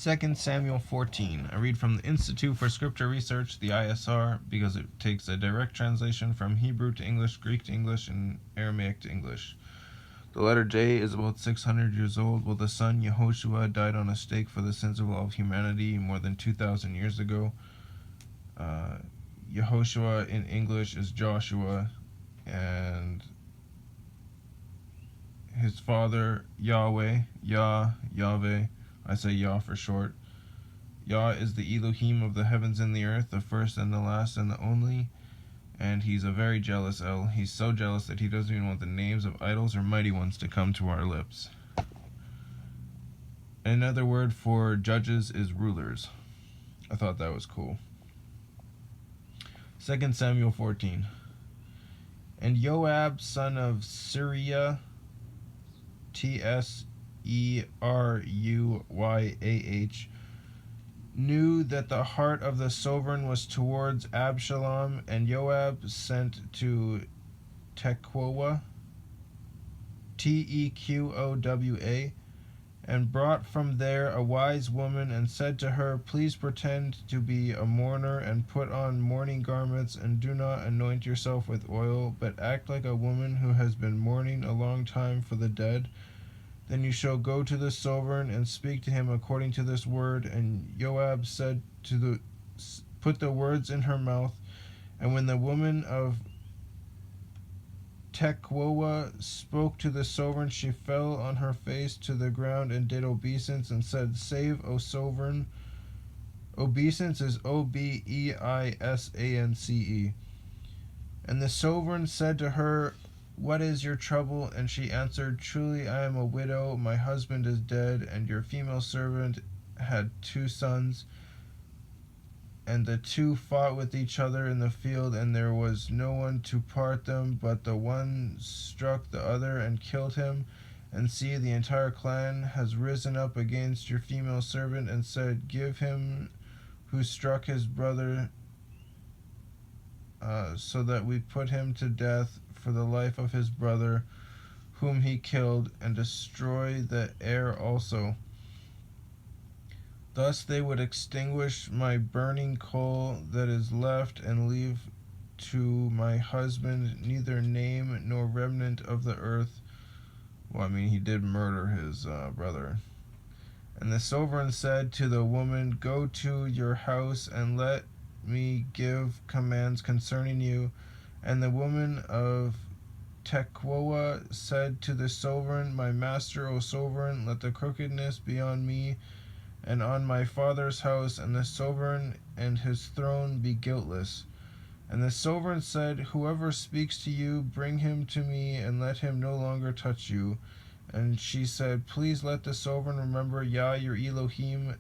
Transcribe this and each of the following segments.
2 Samuel 14. I read from the Institute for Scripture Research, the ISR, because it takes a direct translation from Hebrew to English, Greek to English, and Aramaic to English. The letter J is about 600 years old, while the son Yehoshua died on a stake for the sins of all of humanity more than 2,000 years ago. Yehoshua in English is Joshua, and his father YahWeh, YahWeh, I say Yah for short. Yah is the Elohim of the heavens and the earth, the first and the last and the only, and he's a very jealous El. He's so jealous that he doesn't even want the names of idols or mighty ones to come to our lips. Another word for judges is rulers. I thought that was cool. 2 Samuel 14. And Joab, son of Seruiah, Tseruyah, knew that the heart of the sovereign was towards Absalom, and Joab sent to Tekoa, Tekowa, and brought from there a wise woman, and said to her, Please pretend to be a mourner, and put on mourning garments, and do not anoint yourself with oil, but act like a woman who has been mourning a long time for the dead. Then you shall go to the sovereign and speak to him according to this word. And Joab said put the words in her mouth. And when the woman of Tekoa spoke to the sovereign, she fell on her face to the ground and did obeisance and said, Save, O sovereign. Obeisance is Obeisance. And the sovereign said to her, What is your trouble? And she answered, Truly I am a widow, my husband is dead, and your female servant had 2 sons. And the 2 fought with each other in the field, and there was no one to part them, but the one struck the other and killed him. And see, the entire clan has risen up against your female servant and said, Give him who struck his brother, so that we put him to death for the life of his brother, whom he killed, and destroy the heir also. Thus they would extinguish my burning coal that is left, and leave to my husband neither name nor remnant of the earth. Well, I mean, he did murder his brother. And the sovereign said to the woman, Go to your house, and let me give commands concerning you. And the woman of Tekoa said to the sovereign, My master, O sovereign, let the crookedness be on me and on my father's house, and the sovereign and his throne be guiltless. And the sovereign said, Whoever speaks to you, bring him to me, and let him no longer touch you. And she said, Please let the sovereign remember Yah your Elohim,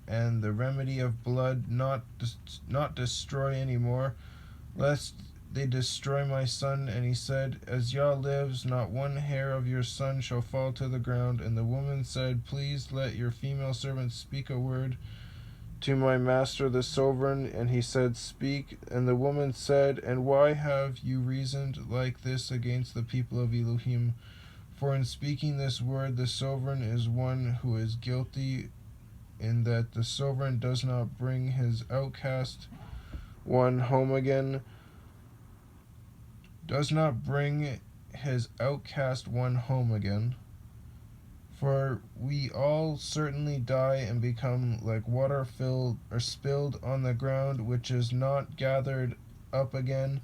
and the remedy of blood, not destroy any more, lest they destroy my son. And he said, As Yah lives, not one hair of your son shall fall to the ground. And the woman said, Please let your female servant speak a word to my master the sovereign. And he said, Speak. And the woman said, And why have you reasoned like this against the people of Elohim? For in speaking this word, the sovereign is one who is guilty, in that the sovereign does not bring his outcast one home again. For we all certainly die and become like water filled or spilled on the ground, which is not gathered up again.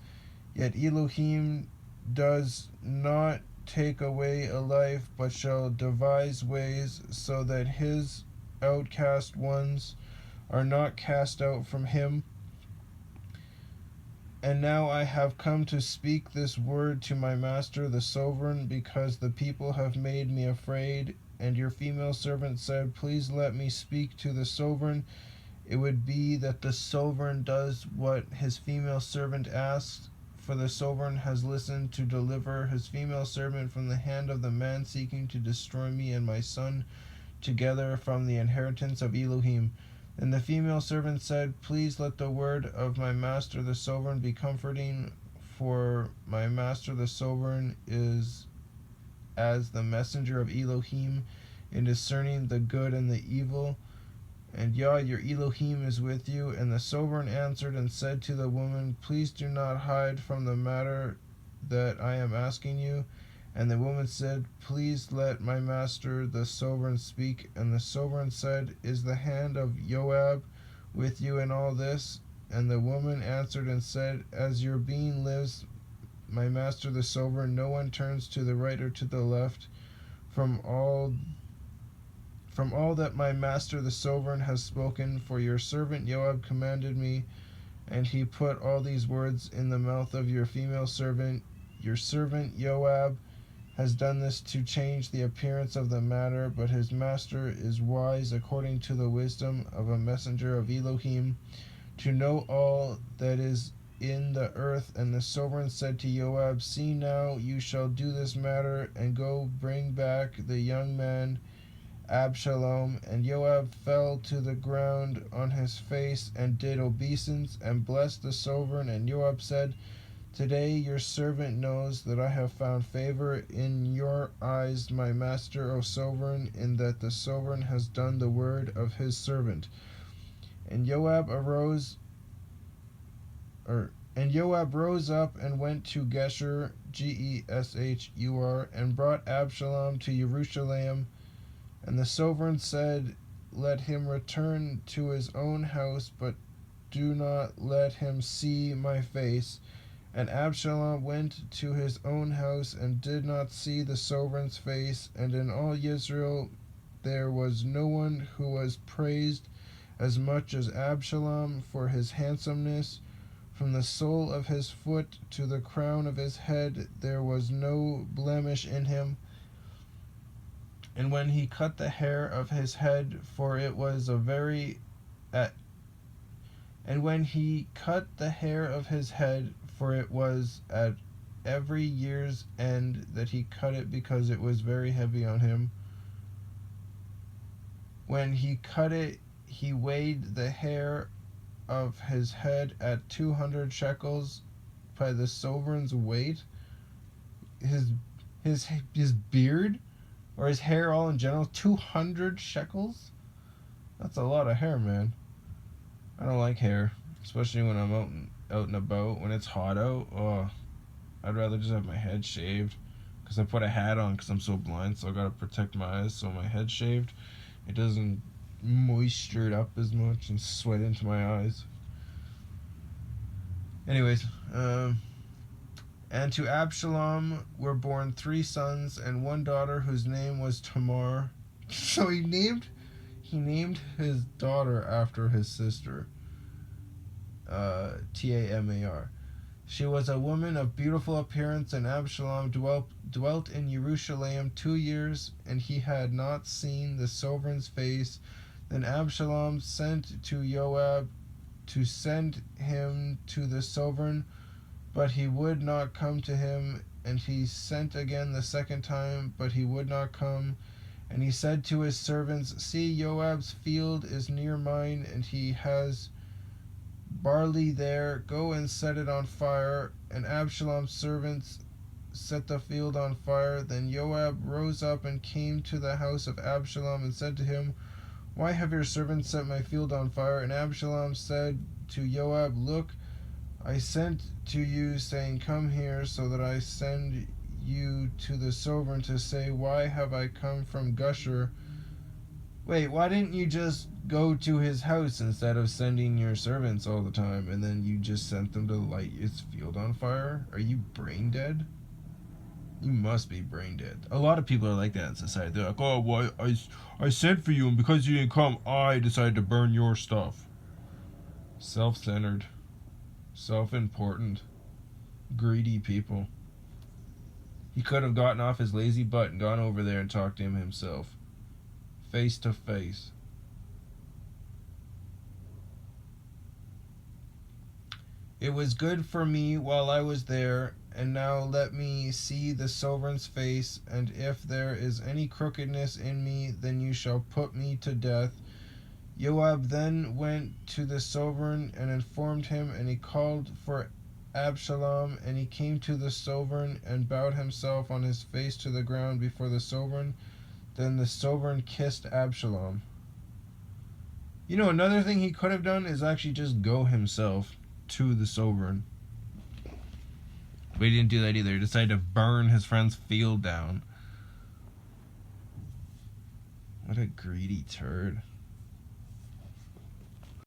Yet Elohim does not take away a life, but shall devise ways so that his outcast ones are not cast out from him. And now I have come to speak this word to my master the sovereign, because the people have made me afraid. And your female servant said, Please let me speak to the sovereign. It would be that the sovereign does what his female servant asks, for the sovereign has listened to deliver his female servant from the hand of the man seeking to destroy me and my son together from the inheritance of Elohim. And the female servant said, Please let the word of my master the sovereign be comforting, for my master the sovereign is as the messenger of Elohim in discerning the good and the evil. and Yah your Elohim is with you. And the sovereign answered and said to the woman, Please do not hide from the matter that I am asking you. And the woman said, Please let my master the sovereign speak. And the sovereign said, Is the hand of Joab with you in all this? And the woman answered and said, As your being lives, my master the sovereign, no one turns to the right or to the left from all that my master the sovereign has spoken. For your servant Joab commanded me, and he put all these words in the mouth of your female servant. Your servant Joab has done this to change the appearance of the matter, but his master is wise according to the wisdom of a messenger of Elohim, to know all that is in the earth. And the sovereign said to Joab, See now, you shall do this matter, and go bring back the young man Absalom. And Joab fell to the ground on his face and did obeisance and blessed the sovereign. And Joab said, Today your servant knows that I have found favor in your eyes, my master, O sovereign, in that the sovereign has done the word of his servant. And Joab rose up and went to Geshur, Geshur, and brought Absalom to Jerusalem. And the sovereign said, Let him return to his own house, but do not let him see my face. And Absalom went to his own house and did not see the sovereign's face. And in all Israel there was no one who was praised as much as Absalom for his handsomeness. From the sole of his foot to the crown of his head there was no blemish in him. And when he cut the hair of his head, for it was at every year's end that he cut it, because it was very heavy on him. When he cut it, he weighed the hair of his head at 200 shekels by the sovereign's weight. His beard, or his hair all in general, 200 shekels? That's a lot of hair, man. I don't like hair, especially when I'm out and about. When it's hot out, I'd rather just have my head shaved, because I put a hat on because I'm so blind, so I gotta protect my eyes. So my head shaved, it doesn't moisture it up as much and sweat into my eyes. Anyways, and to Absalom were born 3 sons and 1 daughter, whose name was Tamar. So he named his daughter after his sister, Tamar. She was a woman of beautiful appearance, and Absalom dwelt in Jerusalem 2 years, and he had not seen the sovereign's face. Then Absalom sent to Joab to send him to the sovereign, but he would not come to him. And he sent again the second time, but he would not come. And he said to his servants, See, Joab's field is near mine, and he has barley there. Go and set it on fire. And Absalom's servants set the field on fire. Then Joab rose up and came to the house of Absalom and said to him, Why have your servants set my field on fire? And Absalom said to Joab, Look, I sent to you, saying, Come here, so that I send you to the sovereign to say, Why have I come from Geshur? Wait, why didn't you just go to his house instead of sending your servants all the time, and then you just sent them to light his field on fire? Are you brain dead? You must be brain dead. A lot of people are like that in society. They're like, oh, well, I sent for you, and because you didn't come, I decided to burn your stuff. Self-centered. Self-important. Greedy people. He could have gotten off his lazy butt and gone over there and talked to him himself. Face to face. It was good for me while I was there, and now let me see the sovereign's face, and if there is any crookedness in me, then you shall put me to death. Joab then went to the sovereign and informed him, and he called for Absalom, and he came to the sovereign and bowed himself on his face to the ground before the sovereign. Then the sovereign kissed Absalom. You know, another thing he could have done is actually just go himself to the Sovereign. But he didn't do that either. He decided to burn his friend's field down. What a greedy turd.